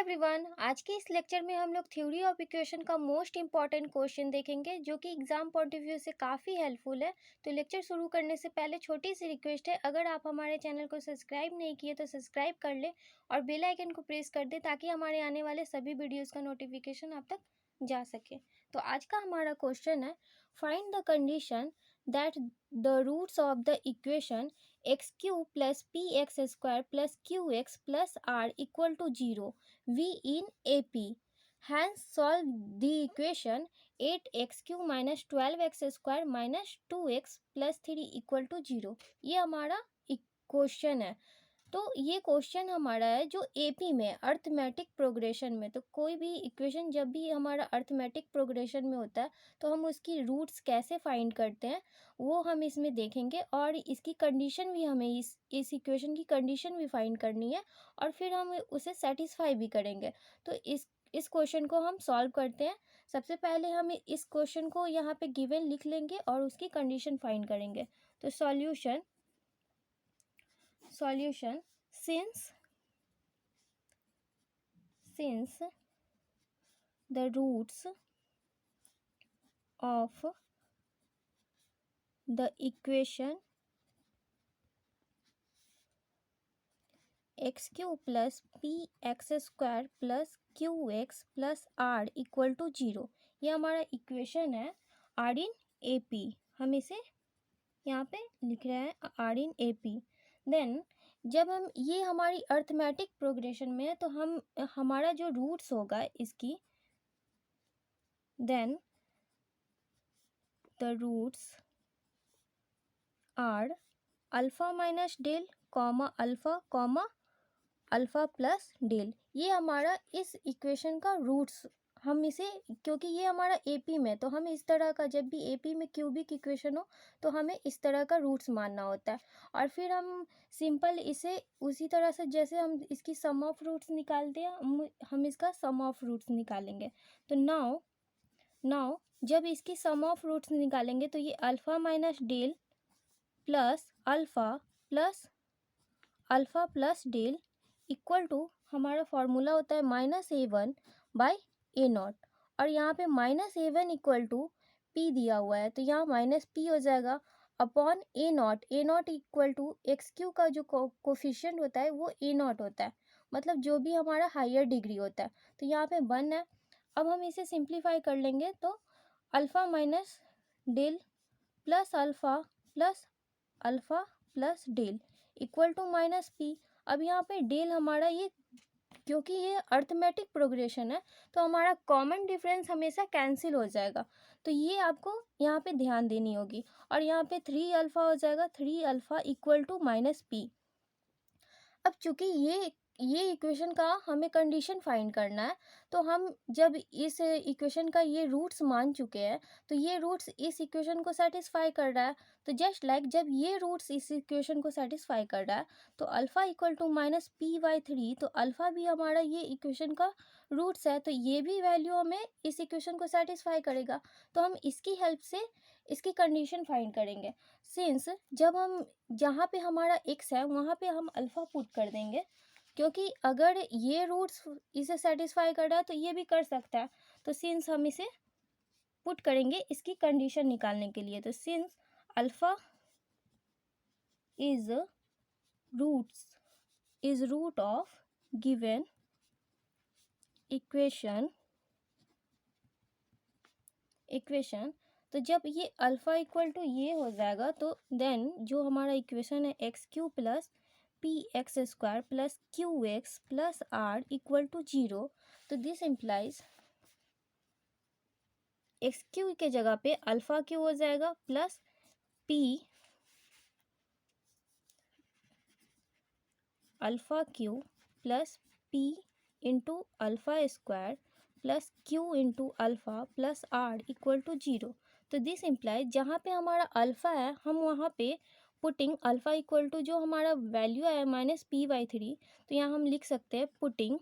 Everyone, आज के इस लेक्चर में हम लोग थ्योरी ऑफ इक्वेशन का मोस्ट इंपॉर्टेंट क्वेश्चन देखेंगे जो कि एग्जाम पॉइंट ऑफ व्यू से काफ़ी हेल्पफुल है। तो लेक्चर शुरू करने से पहले छोटी सी रिक्वेस्ट है, अगर आप हमारे चैनल को सब्सक्राइब नहीं किए तो सब्सक्राइब कर ले और बेल आइकन को प्रेस कर दे ताकि हमारे आने वाले सभी वीडियोज़ का नोटिफिकेशन आप तक जा सके। तो आज का हमारा क्वेश्चन है, find the condition that the roots of the equation x cube plus p x square plus q x plus r equal to zero V in AP. Hence solve the equation 8x³ minus 12x square minus 2x plus 3 equal to 0। ये हमारा question है। तो ये question हमारा है जो AP में arithmetic progression में, तो कोई भी इक्वेशन जब भी हमारा अर्थमेटिक प्रोग्रेशन में होता है तो हम उसकी रूट्स कैसे फाइंड करते हैं वो हम इसमें देखेंगे, और इसकी कंडीशन भी हमें इस इक्वेशन की कंडीशन भी फाइंड करनी है और फिर हम उसे सेटिस्फाई भी करेंगे। तो इस क्वेश्चन को हम सॉल्व करते हैं। सबसे पहले हम इस क्वेश्चन को यहाँ पे गिवन लिख लेंगे और उसकी कंडीशन फाइंड करेंगे। तो solution since the roots of the equation x cube plus p x square plus q x plus r equal to zero, ये हमारा इक्वेशन है आर इन ए पी। हम इसे यहाँ पे लिख रहे हैं आर इन ए पी। देन जब हम ये हमारी अर्थमेटिक प्रोग्रेशन में है तो हम हमारा जो रूट्स होगा इसकी, then the roots are alpha minus del comma alpha plus del, ये हमारा इस इक्वेशन का रूट्स। हम इसे, क्योंकि ये हमारा एपी में, तो हम इस तरह का, जब भी एपी में क्यूबिक इक्वेशन हो तो हमें इस तरह का रूट्स मानना होता है। और फिर हम सिंपल इसे उसी तरह से जैसे हम इसकी सम ऑफ रूट्स निकालते हैं हम इसका सम ऑफ रूट्स निकालेंगे। तो नाउ जब इसकी सम ऑफ रूट्स निकालेंगे तो ये alpha minus del plus alpha plus del equal to, हमारा फॉर्मूला होता है -a1/a0, और यहाँ पे -a1 इक्वल टू p दिया हुआ है तो यहाँ -p हो जाएगा upon a0 equal to x cube का जो कोफिशिएंट होता है वो a0 होता है, मतलब जो भी हमारा हायर डिग्री होता है। तो यहाँ पे 1 है। अब हम इसे सिंप्लीफाई कर लेंगे तो alpha minus del plus alpha plus del equal to -p। अब यहाँ पे डेल हमारा ये, क्योंकि ये अर्थमेटिक प्रोग्रेशन है तो हमारा कॉमन डिफरेंस हमेशा कैंसिल हो जाएगा, तो ये आपको यहाँ पे ध्यान देनी होगी। और यहाँ पे 3 अल्फ़ा हो जाएगा, 3 अल्फ़ा इक्वल टू -p। अब चूंकि ये इक्वेशन का हमें कंडीशन फाइंड करना है, तो हम जब इस इक्वेशन का ये रूट्स मान चुके हैं तो ये रूट्स इस इक्वेशन को सेटिस्फाई कर रहा है। तो जस्ट लाइक जब ये रूट्स इस इक्वेशन को सेटिस्फाई कर रहा है तो अल्फ़ा इक्वल टू -p/3, तो अल्फ़ा भी हमारा ये इक्वेशन का रूट्स है, तो ये भी वैल्यू हमें इस इक्वेशन को सेटिस्फाई करेगा। तो हम इसकी हेल्प से इसकी कंडीशन फाइंड करेंगे। सिंस जब हम जहाँ पे हमारा x है वहाँ पे हम अल्फ़ा पुट कर देंगे, क्योंकि अगर ये रूट्स इसे सेटिस्फाई कर रहा है तो ये भी कर सकता है। तो सिंस हम इसे पुट करेंगे इसकी कंडीशन निकालने के लिए। तो since alpha is root of given equation, तो जब ये अल्फ़ा इक्वल टू ये हो जाएगा तो देन जो हमारा इक्वेशन है x cube plus p x square plus q x plus r equal to zero. तो दिस इम्प्लाइज एक्स क्यू के जगह पे अल्फ़ा क्यू हो जाएगा plus p alpha cube plus p into alpha square plus q into alpha plus r equal to zero. तो this implies जहाँ पे हमारा अल्फ़ा है हम वहाँ पे पुटिंग अल्फ़ा इक्वल टू जो हमारा वैल्यू है -p/3, तो यहाँ हम लिख सकते हैं putting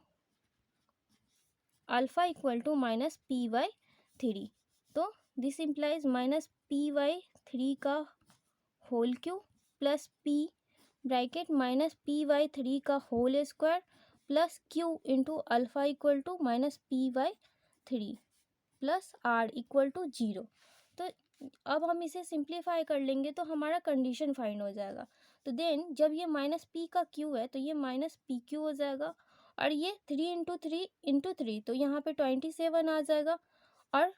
alpha equal to -p/3। तो दिस इम्प्लाइज -p/3 का whole cube plus p bracket -p/3 का whole square plus q into alpha equal to minus p/3 plus r equal to 0। तो अब हम इसे सिंप्लीफाई कर लेंगे तो हमारा कंडीशन फाइंड हो जाएगा। तो देन जब ये माइनस p का q है तो ये माइनस पी क्यू हो जाएगा, और ये 3 तो यहाँ पे 27 आ जाएगा, और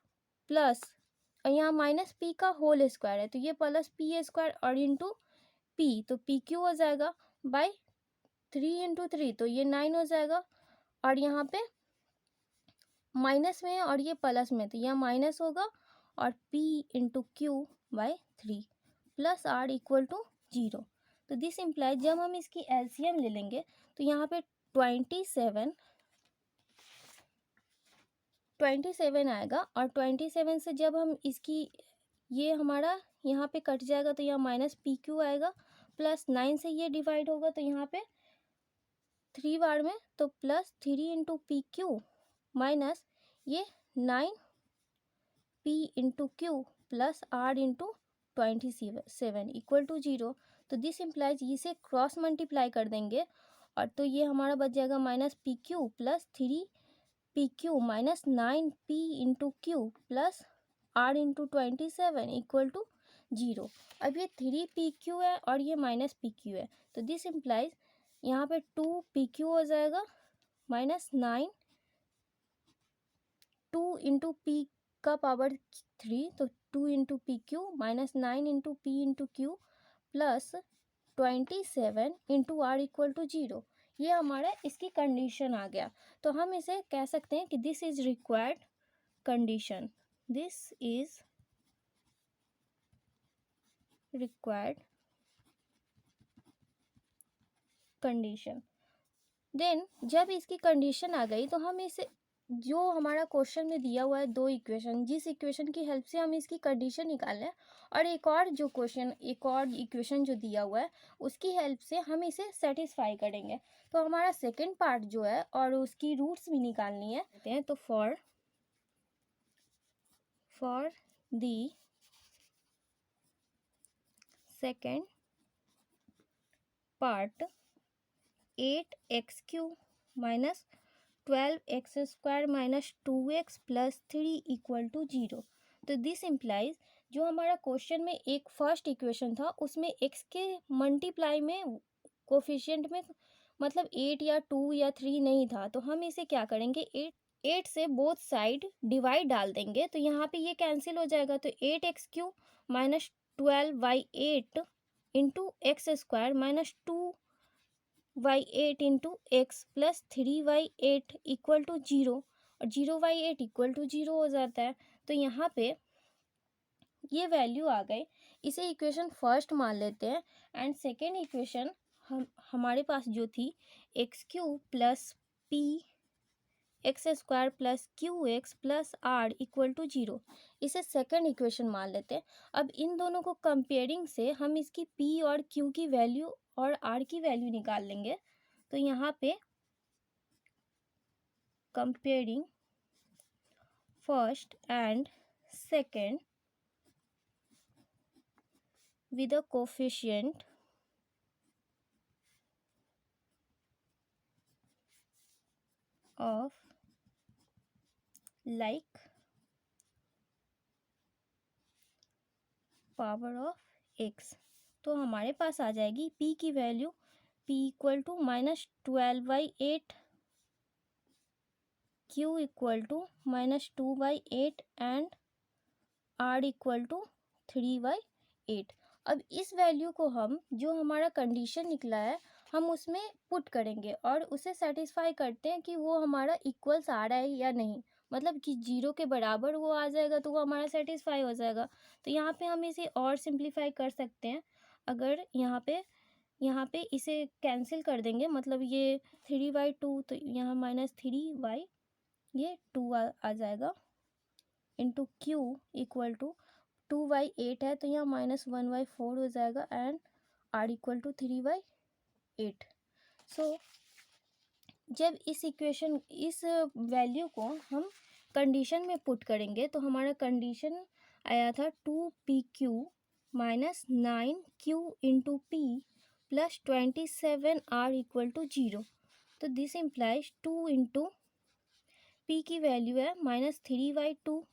प्लस यहाँ माइनस p का होल स्क्वायर है तो ये प्लस p स्क्वायर और इंटू p, तो पी क्यू हो जाएगा बाय 3 तो ये 9 हो जाएगा, और यहाँ पे माइनस में है और ये प्लस में तो यह माइनस होगा, और p into q by 3 plus r equal to 0। तो दिस इम्प्लाइज जब हम इसकी एलसीएम ले लेंगे तो यहाँ पे 27 आएगा, और 27 से जब हम इसकी ये हमारा यहाँ पे कट जाएगा तो यहाँ माइनस पी क्यू आएगा, प्लस 9 से ये डिवाइड होगा तो यहाँ पे 3 बार में तो plus 3 into p cube minus ये 9 p into q plus r into 27 equal to 0। तो दिस इम्प्लाइज इसे क्रॉस मल्टीप्लाई कर देंगे, और तो ये हमारा बच जाएगा minus p cube plus 3 p cube minus 9 p into q plus r into 27 equal to 0। अब ये 3 पी क्यू है और ये माइनस पी क्यू है, तो दिस इम्प्लाइज यहाँ पे 2 पी क्यू हो जाएगा माइनस 9 2 इंटू पी का पावर 3 तो 2 into p cube minus 9 into p into q plus 27 into r equal to 0। ये हमारा इसकी कंडीशन आ गया। तो हम इसे कह सकते हैं कि this is required condition, this is required condition. Then जब इसकी कंडीशन आ गई तो हम इसे जो हमारा क्वेश्चन में दिया हुआ है दो इक्वेशन, जिस इक्वेशन की हेल्प से हम इसकी कंडीशन निकालें, और एक और इक्वेशन जो दिया हुआ है उसकी हेल्प से हम इसे सेटिस्फाई करेंगे। तो हमारा सेकंड पार्ट जो है और उसकी रूट्स भी निकालनी है। तो for the second part 8x³ minus 12x² minus 2x plus 3 equal to 0। तो दिस इम्प्लाइज जो हमारा क्वेश्चन में एक फर्स्ट इक्वेशन था उसमें x के मल्टीप्लाई में कोफिशिएंट में मतलब 8 या 2 या 3 नहीं था, तो हम इसे क्या करेंगे 8 से बोथ साइड डिवाइड डाल देंगे, तो यहाँ पे ये कैंसिल हो जाएगा। तो 8x³ minus 12/8 into x² minus 2/8 into x plus 3/8 equal to 0, और 0/8 इक्वल टू 0 हो जाता है। तो यहाँ पे ये वैल्यू आ गई, इसे इक्वेशन फर्स्ट मान लेते हैं। एंड सेकेंड इक्वेशन हमारे पास जो थी x³ plus p x² plus QX plus R equal to 0, इसे सेकेंड इक्वेशन मान लेते हैं। अब इन दोनों को कंपेयरिंग से हम इसकी p और q की वैल्यू और r की वैल्यू निकाल लेंगे। तो यहाँ पे comparing first and second with a coefficient of like power of x, तो हमारे पास आ जाएगी p की value p equal to minus 12/8 q equal to minus 2/8 and r equal to 3/8। अब इस वैल्यू को हम जो हमारा कंडीशन निकला है हम उसमें पुट करेंगे और उसे सेटिस्फाई करते हैं कि वो हमारा इक्वल्स आ रहा है या नहीं, मतलब कि 0 के बराबर वो आ जाएगा तो वो हमारा सेटिस्फाई हो जाएगा। तो यहाँ पे हम इसे और सिंप्लीफाई कर सकते हैं। अगर यहाँ पे इसे कैंसिल कर देंगे, मतलब ये 3/2 तो यहाँ माइनस 3 ये 2 आ जाएगा इंटू क्यू इक्वल टू 2/8 है तो यहाँ -1/4 हो जाएगा एंड r इक्वल टू 3/8। सो जब इस वैल्यू को हम कंडीशन में पुट करेंगे तो हमारा कंडीशन आया था 2pq minus 9q into p plus 27r equal to 0। तो दिस इम्प्लाइज 2 इंटू पी की वैल्यू है -3/2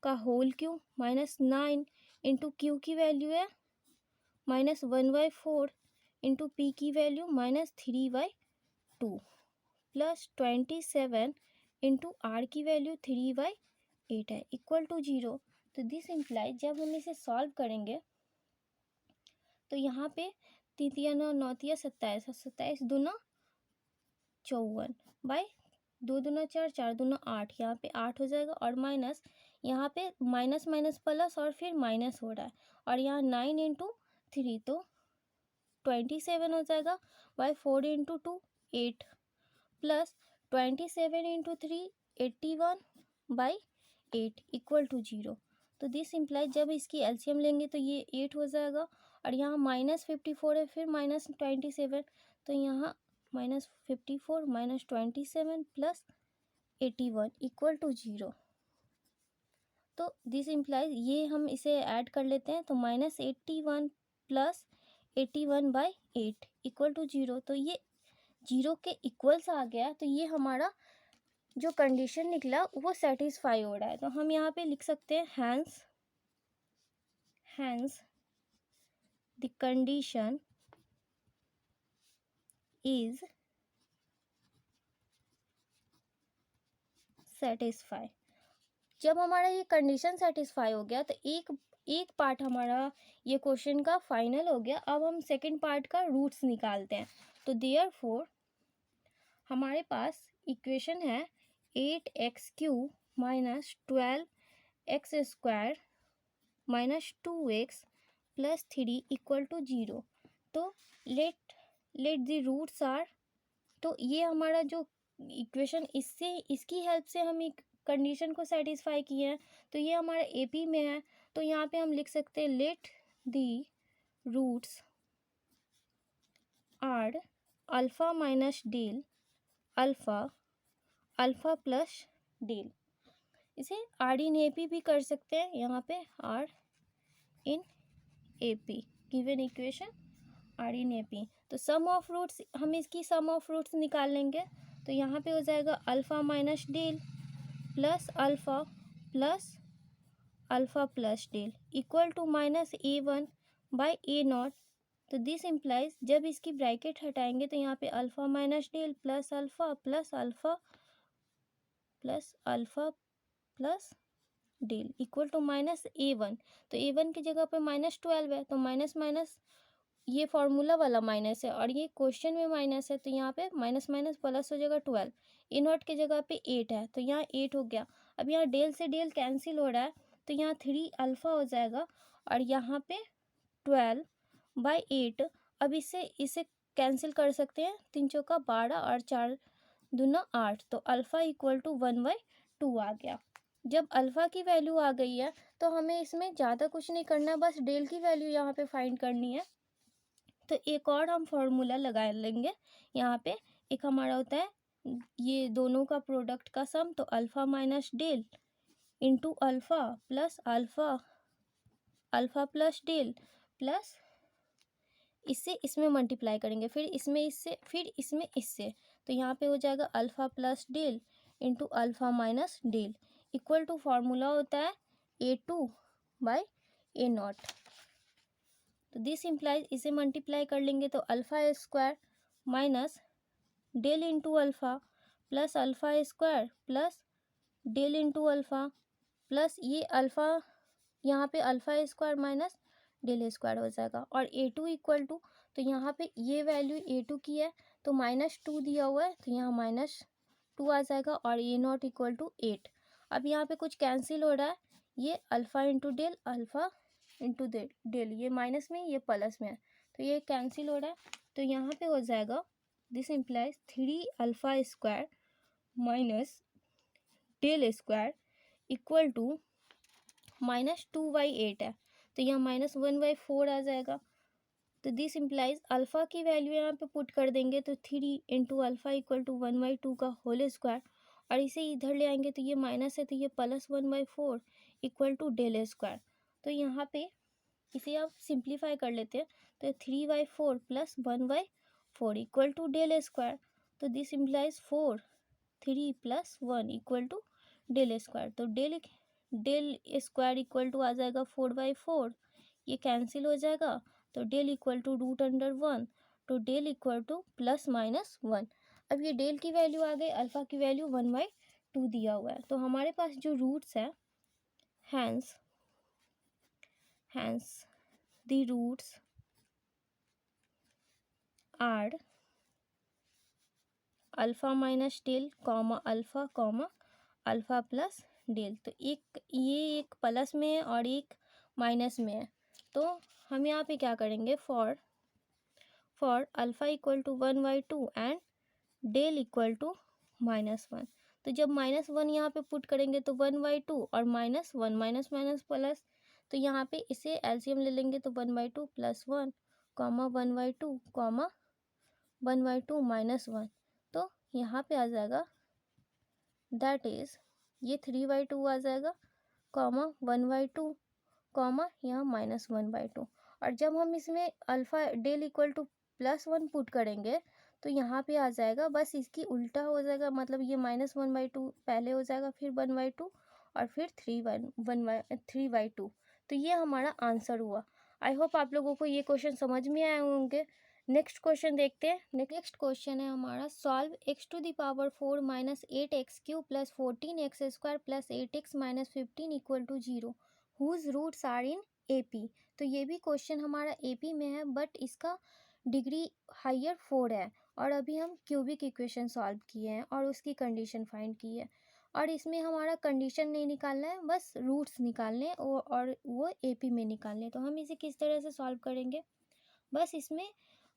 का whole q minus 9 into q की वैल्यू है -1/4 इंटू पी की वैल्यू -3/2 प्लस 27 इंटू आर की वैल्यू 3/8 है इक्वल टू 0। तो दिस इम्प्लाई जब हम इसे सॉल्व करेंगे तो यहाँ पे 3 9 9 27 27 दूना 54 बाई 2 दूना 4 4 दूना 8 यहाँ पे 8 हो जाएगा और माइनस यहाँ पे माइनस माइनस प्लस और फिर माइनस हो रहा है और यहाँ 9 इंटू 3 तो 27 हो जाएगा by 4 into 2 8 plus 27 into 3 81 by 8 equal to 0। तो दिस इम्प्लाई जब इसकी एलसीएम लेंगे तो ये 8 हो जाएगा और यहाँ -54 है फिर -27 तो यहाँ -54 -27 प्लस 81 इक्वल टू 0। तो दिस इम्प्लाइज ये हम इसे ऐड कर लेते हैं तो -81 प्लस 81/8 इक्वल टू 0। तो ये 0 के इक्वल्स आ गया तो ये हमारा जो कंडीशन निकला वो सेटिस्फाई हो रहा है। तो हम यहाँ पे लिख सकते हैं hence the condition is satisfy. जब हमारा ये कंडीशन सेटिस्फाई हो गया तो एक पार्ट हमारा ये क्वेश्चन का फाइनल हो गया। अब हम सेकंड पार्ट का रूट्स निकालते हैं। तो देयरफॉर हमारे पास इक्वेशन है 8x³ minus 12x² minus 2x plus 3 equal to 0। तो लेट द रूट्स आर, तो ये हमारा जो इक्वेशन इसकी हेल्प से हम एक कंडीशन को सेटिस्फाई किए हैं। तो ये हमारा एपी में है तो यहाँ पे हम लिख सकते हैं let the roots are alpha minus del alpha alpha plus del. इसे आर इन ए पी भी कर सकते हैं। यहाँ पे are in A P given equation are in A P. तो सम ऑफ रूट्स हम इसकी सम ऑफ रूट्स निकाल लेंगे। तो यहाँ पे हो जाएगा alpha minus del plus alpha plus del equal to -a1/a0। तो दिस इम्प्लाइज जब इसकी ब्रैकेट हटाएंगे तो यहाँ पे alpha minus del plus alpha plus del equal to -a1। तो a1 की जगह पे -12 है तो माइनस माइनस ये फॉर्मूला वाला माइनस है और ये क्वेश्चन में माइनस है तो यहाँ पे माइनस माइनस प्लस हो जाएगा 12। ए नॉट की जगह पे 8 है तो यहाँ 8 हो गया। अब यहाँ डेल से डेल कैंसिल हो रहा है तो यहाँ 3 अल्फा हो जाएगा और यहाँ पे 12/8। अब इसे कैंसिल कर सकते हैं, 3 चौका 12 और 4 दूना 8 तो अल्फा इक्वल टू 1/2 आ गया। जब अल्फा की वैल्यू आ गई है तो हमें इसमें ज़्यादा कुछ नहीं करना, बस डेल की वैल्यू यहाँ पे फाइंड करनी है। तो एक और हम फॉर्मूला लगा लेंगे। यहाँ पे एक हमारा होता है ये दोनों का प्रोडक्ट का सम, तो alpha minus del into alpha plus del plus इससे इसमें मल्टीप्लाई करेंगे फिर इसमें इससे फिर इसमें इससे। तो यहाँ पे हो जाएगा alpha plus del into alpha minus del equal to formula होता है a2/a0। तो दिस इम्प्लाइज इसे मल्टीप्लाई कर लेंगे तो alpha square minus del into alpha square plus del into alpha plus ये अल्फा यहाँ पे alpha square minus del square हो जाएगा और a2 इक्वल टू, तो यहाँ पे ये वैल्यू a2 की है तो -2 दिया हुआ है तो यहाँ -2 आ जाएगा और a0 इक्वल टू 8। अब यहाँ पे कुछ कैंसिल हो रहा है, ये अल्फा इंटू डेल ये माइनस में ये प्लस में है तो ये कैंसिल हो रहा है। तो यहाँ पे हो जाएगा this implies 3 alpha square minus del square equal to -2/8 है तो यहाँ -1/4 आ जाएगा। तो दिस इम्प्लाइज अल्फा की वैल्यू यहाँ पे पुट कर देंगे तो 3 इंटू अल्फा इक्वल टू 1/2 का होल स्क्वायर और इसे इधर ले आएंगे तो ये माइनस है तो ये plus 1/4 equal to del square. तो यहाँ पे इसे आप सिंप्लीफाई कर लेते हैं तो 3/4 plus 1/4 equal to del square. तो this implies 4 3 + 1 equal to del square. तो डेल स्क्वायर इक्वल टू आ जाएगा 4/4, ये कैंसिल हो जाएगा। तो डेल इक्वल टू √1, तो डेल इक्वल टू ±1। अब ये डेल की वैल्यू आ गई, अल्फ़ा की वैल्यू 1/2 दिया हुआ है। तो हमारे पास जो रूट्स है, hence the roots are alpha minus del comma alpha plus del. तो एक प्लस में है और एक माइनस में है। तो हम यहाँ पे क्या करेंगे, for alpha equal to 1/2 and del equal to -1। तो जब -1 यहाँ पे पुट करेंगे तो 1/2 और -1 माइनस माइनस प्लस, तो यहाँ पे इसे एलसीएम ले लेंगे तो 1/2 + 1 कॉमा 1/2 कॉमा 1/2 -1। तो यहाँ पे आ जाएगा, दैट इज ये 3/2 आ जाएगा कॉमा 1/2 कॉमा यहाँ -1/2। और जब हम इसमें alpha del equal to +1 put करेंगे तो यहाँ पे आ जाएगा, बस इसकी उल्टा हो जाएगा, मतलब ये -1/2 पहले हो जाएगा, फिर 1/2 और फिर 3/2। तो ये हमारा आंसर हुआ। आई होप आप लोगों को ये क्वेश्चन समझ में आए होंगे। नेक्स्ट क्वेश्चन देखते हैं। नेक्स्ट क्वेश्चन है हमारा, solve x⁴ - 8x³ + 14x² + 8x - 15 = 0 whose roots are in AP। तो ये भी क्वेश्चन हमारा AP में है, बट इसका डिग्री हायर 4 है। और अभी हम क्यूबिक इक्वेशन सॉल्व किए हैं और उसकी कंडीशन फाइंड की है। और इसमें हमारा कंडीशन नहीं निकालना है, बस रूट्स निकालने हैं और वो AP में निकालने हैं। तो हम इसे किस तरह से सॉल्व करेंगे, बस इसमें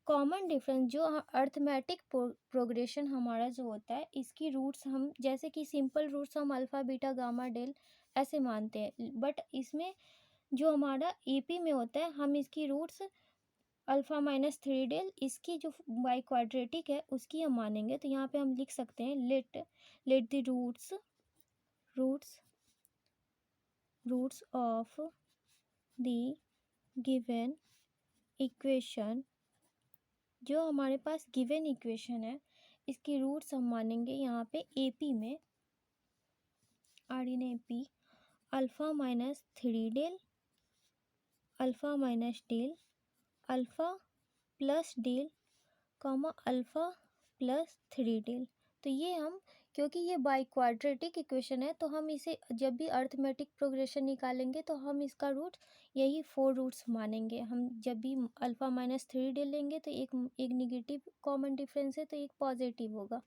कॉमन डिफरेंस जो अर्थमेटिक प्रोग्रेशन हमारा जो होता है, इसकी रूट्स हम जैसे कि सिंपल रूट्स हम अल्फ़ा बीटा गामा डेल ऐसे मानते हैं, बट इसमें जो हमारा AP में होता है, हम इसकी रूट्स अल्फ़ा -3 डेल, इसकी जो बाई क्वाड्रेटिक है उसकी हम मानेंगे। तो यहाँ पे हम लिख सकते हैं, let the roots of the given equation, जो हमारे पास गिवन इक्वेशन है इसकी रूट्स हम मानेंगे यहाँ पे AP में, are in AP alpha -3 del alpha minus del alpha plus del comma alpha plus 3 del. तो ये हम, क्योंकि ये बाई क्वाड्रेटिक इक्वेशन है, तो हम इसे जब भी अर्थमेटिक प्रोग्रेशन निकालेंगे तो हम इसका रूट यही 4 रूट्स मानेंगे। हम जब भी अल्फ़ा -3 डेल लेंगे तो एक निगेटिव कॉमन डिफरेंस है, तो एक पॉजिटिव होगा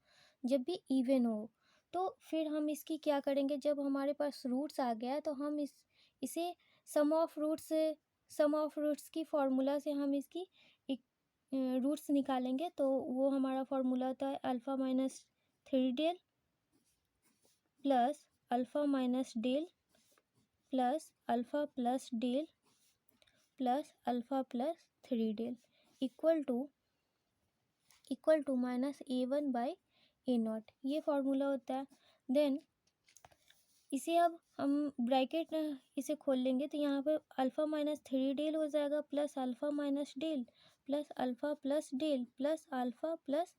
जब भी इवन हो। तो फिर हम इसकी क्या करेंगे, जब हमारे पास रूट्स आ गया है तो हम इसे सम ऑफ रूट्स की फॉर्मूला से हम इसकी रूट्स निकालेंगे। तो वो हमारा फॉर्मूला होता है alpha -3 del plus alpha minus del plus alpha plus del plus alpha plus 3 del equal to -A1/A0। ये फॉर्मूला होता है। देन इसे अब हम ब्रैकेट इसे खोल लेंगे तो यहाँ पे अल्फ़ा -3 डेल हो जाएगा plus alpha minus del plus alpha plus del plus alpha plus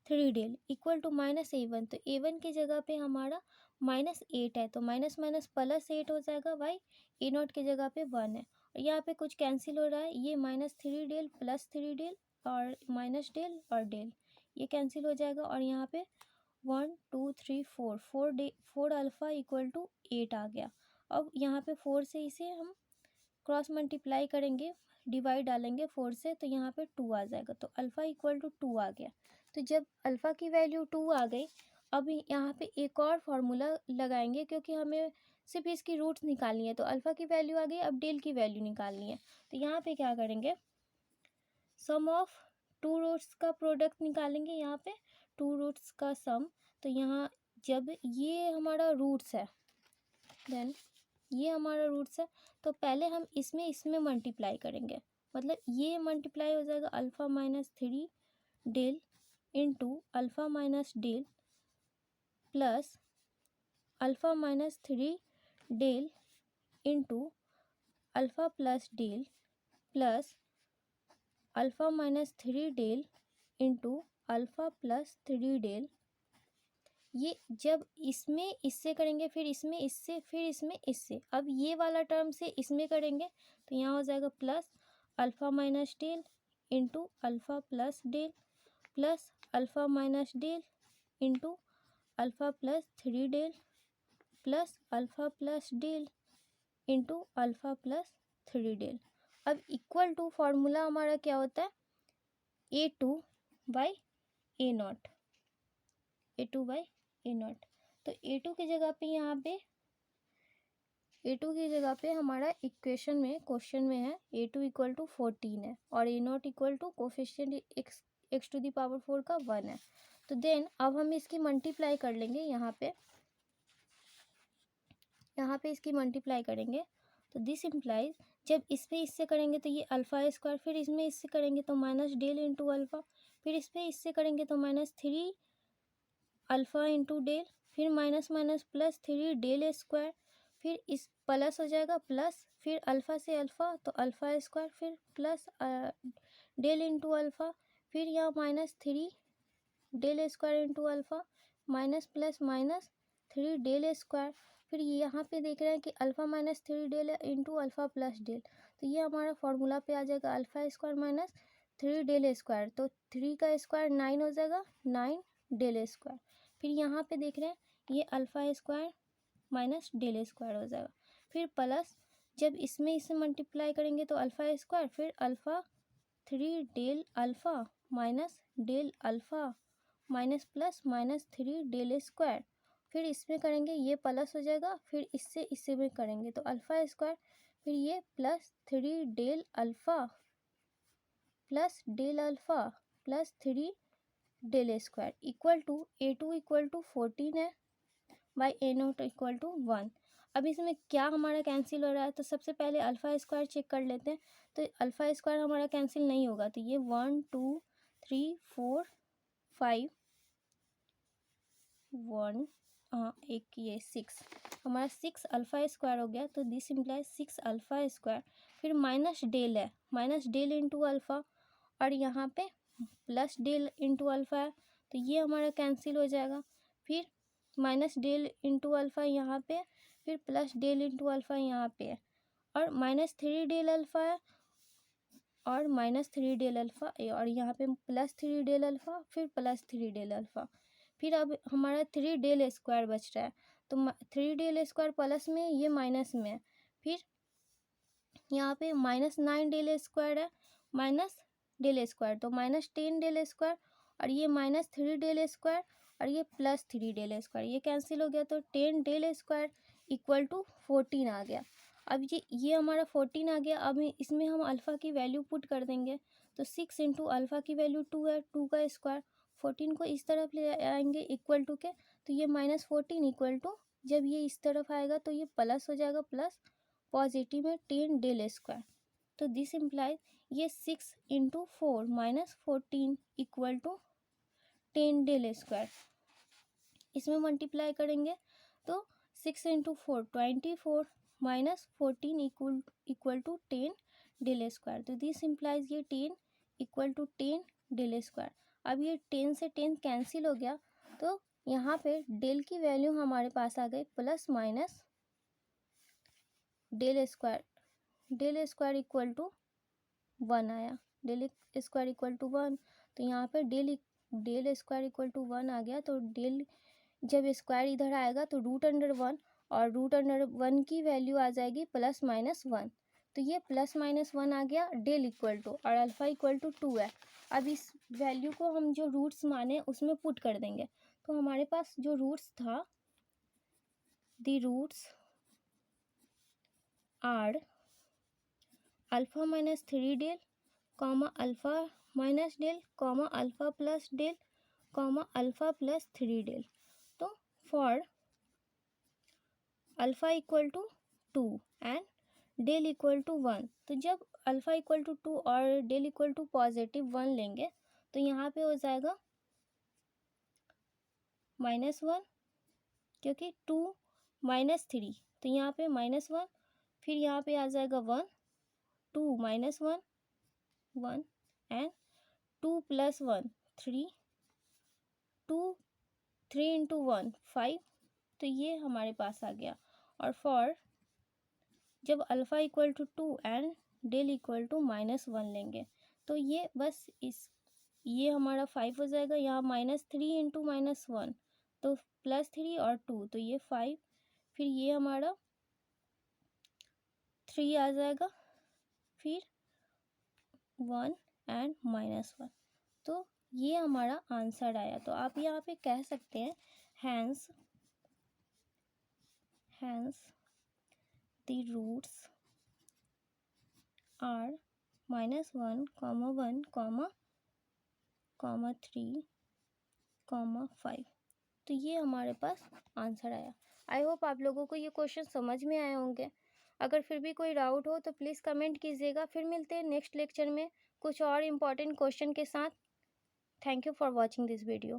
3 del equal to -A1। तो A1 की जगह पे हमारा -8 है, तो माइनस माइनस +8 हो जाएगा, बाई A0 की जगह पे 1 है। और यहाँ पे कुछ कैंसिल हो रहा है, ये -3 डेल प्लस 3 डेल और माइनस डेल और डेल ये कैंसिल हो जाएगा। और यहाँ पे 1 2 3 4 अल्फ़ा इक्वल टू 8 आ गया। अब यहाँ पे 4 से इसे हम क्रॉस मल्टीप्लाई करेंगे, डिवाइड डालेंगे 4 से, तो यहाँ पे 2 आ जाएगा। तो अल्फ़ा इक्वल टू 2 आ गया। तो जब अल्फ़ा की वैल्यू 2 आ गई, अब यहाँ पे एक और फार्मूला लगाएंगे, क्योंकि हमें सिर्फ इसकी रूट्स निकालनी है। तो अल्फ़ा की वैल्यू आ गई, अब डेल की वैल्यू निकालनी है। तो यहाँ पे क्या करेंगे, सम ऑफ 2 रूट्स का प्रोडक्ट निकालेंगे, यहाँ पे 2 रूट्स का सम। तो यहाँ जब ये हमारा रूट्स है, देन ये हमारा रूट्स है, तो पहले हम इसमें मल्टीप्लाई करेंगे, मतलब ये मल्टीप्लाई हो जाएगा alpha -3 del into alpha minus del plus alpha -3 del into alpha plus del plus alpha -3 del into alpha plus 3 del, ये जब इसमें इससे करेंगे फिर इसमें इससे फिर इसमें इससे, अब ये वाला टर्म से इसमें करेंगे तो यहाँ हो जाएगा plus alpha minus del into alpha plus del plus alpha minus del into alpha plus 3 del plus alpha plus del into alpha plus 3 del. अब इक्वल टू फॉर्मूला हमारा क्या होता है, A2/A0, A2/A0। तो A2 की जगह पे यहाँ पे A2 की जगह पे हमारा इक्वेशन में क्वेश्चन में है A2 इक्वल टू 14 है और A0 equal to coefficient x to the power 4 का 1 है। तो देन अब हम इसकी मल्टीप्लाई कर लेंगे, यहाँ पे इसकी मल्टीप्लाई करेंगे तो दिस इम्प्लाइज जब इसमें इससे करेंगे तो ये अल्फ़ा स्क्वायर, फिर इसमें इससे करेंगे तो माइनस डेल इंटू अल्फ़ा, फिर इसमें इससे करेंगे तो -3 अल्फ़ा इंटू डेल, फिर minus minus plus 3 del square, फिर इस प्लस हो जाएगा प्लस, फिर अल्फ़ा से अल्फ़ा तो अल्फ़ा स्क्वायर, फिर प्लस डेल इंटू अल्फ़ा, फिर यहाँ -3 del square into alpha minus plus -3 del square, फिर यहाँ पे देख रहे हैं कि alpha -3 del into alpha plus del, तो ये हमारा फॉर्मूला पे आ जाएगा अल्फ़ा स्क्वायर -3 डेल स्क्वायर, तो 3 का स्क्वायर 9 हो जाएगा, 9 डेल स्क्वायर। फिर यहाँ पे देख रहे हैं ये alpha square minus del square हो जाएगा, फिर प्लस जब इसमें इसे मल्टीप्लाई करेंगे तो अल्फ़ा स्क्वायर, फिर alpha 3 del alpha minus del alpha minus plus -3 del square, फिर इसमें करेंगे ये प्लस हो जाएगा, फिर इससे में करेंगे तो अल्फ़ा स्क्वायर, फिर ये +3 del alpha plus del alpha plus 3 del square equal to A2 equal to 14 है बाई A0 इक्वल टू 1। अब इसमें क्या हमारा कैंसिल हो रहा है, तो सबसे पहले अल्फ़ा स्क्वायर चेक कर लेते हैं, तो अल्फ़ा स्क्वायर हमारा कैंसिल नहीं होगा, तो ये 1 2 3 4 5 1 एक ये 6, हमारा 6 अल्फ़ा स्क्वायर हो गया, तो दिस इम्प्लाइज 6 अल्फ़ा स्क्वायर, फिर माइनस डेल है, माइनस डेल इंटू अल्फ़ा और यहाँ पे प्लस डेल इंटू अल्फ़ा है, तो ये हमारा कैंसिल हो जाएगा, फिर माइनस डेल इंटू अल्फ़ा यहाँ पे, फिर प्लस डेल इंटू अल्फ़ा यहाँ पे है, और -3 डेल अल्फ़ा है और -3 डेल अल्फ़ा, और यहाँ पे +3 डेल अल्फ़ा, फिर +3 डेल अल्फ़ा, फिर अब हमारा 3 डेल स्क्वायर बच रहा है, तो 3 डेल स्क्वायर प्लस में, ये माइनस में है, फिर यहाँ पे -9 डेल स्क्वायर है, माइनस डेल स्क्वायर तो -10 डेल स्क्वायर, और ये -3 डेल स्क्वायर और ये +3 डेल स्क्वायर, ये कैंसिल हो गया, तो 10 डेल स्क्वायर इक्वल टू 14 आ गया। अब ये हमारा 14 आ गया, अब इसमें हम अल्फ़ा की वैल्यू पुट कर देंगे, तो 6 इंटू अल्फ़ा की वैल्यू 2 है, 2 का स्क्वायर, 14 को इस तरफ ले आएंगे इक्वल टू के, तो ये -14 इक्वल टू, जब ये इस तरफ आएगा तो ये प्लस हो जाएगा, प्लस पॉजिटिव में 10 डेल स्क्वायर, तो दिस इम्प्लाइज ये 6 into 4 -14 equal to 10 del square, इसमें मल्टीप्लाई करेंगे तो 6 into 4 24 -14 equal to 10 del square, तो दिस इम्प्लाइज ये 10 इक्वल टू 10 डेल स्क्वायर। अब ये 10 से 10 कैंसिल हो गया, तो यहाँ पे डेल की वैल्यू हमारे पास आ गई plus minus del square equal to 1 आया, डेल स्क्वायर इक्वल टू 1, तो यहाँ पे डेल स्क्वायर इक्वल टू 1 आ गया, तो डेल जब स्क्वायर इधर आएगा तो √1, और √1 की वैल्यू आ जाएगी +-1, तो ये +-1 आ गया डेल इक्वल टू, और अल्फ़ा इक्वल टू 2 है। अब इस वैल्यू को हम जो रूट्स माने उसमें पुट कर देंगे, तो हमारे पास जो रूट्स था, the roots are alpha -3 del, alpha minus del, alpha plus del, alpha plus 3 del, तो for alpha equal to 2 and del equal to 1, तो जब अल्फ़ा इक्वल टू 2 और डेल इक्वल टू +1 लेंगे तो यहाँ पे हो जाएगा -1, क्योंकि 2 -3, तो यहाँ पे -1, फिर यहाँ पे आ जाएगा 1, 2 -1 1 एंड 2 + 1 3 2 3 इंटू 1 5, तो ये हमारे पास आ गया। और फॉर जब alpha equal to 2 and del equal to -1 लेंगे, तो ये बस ये हमारा 5 हो जाएगा। यहाँ -3 इंटू -1 तो +3 और 2, तो ये 5, फिर ये हमारा 3 आ जाएगा, फिर 1 एंड -1, तो ये हमारा आंसर आया। तो आप यहाँ पे कह सकते हैं हैंस द रूट्स आर -1, 1, 3, 5। तो ये हमारे पास आंसर आया। आई होप आप लोगों को ये क्वेश्चन समझ में आए होंगे। अगर फिर भी कोई डाउट हो तो प्लीज़ कमेंट कीजिएगा। फिर मिलते हैं नेक्स्ट लेक्चर में कुछ और इम्पॉर्टेंट क्वेश्चन के साथ। Thank you for watching this video.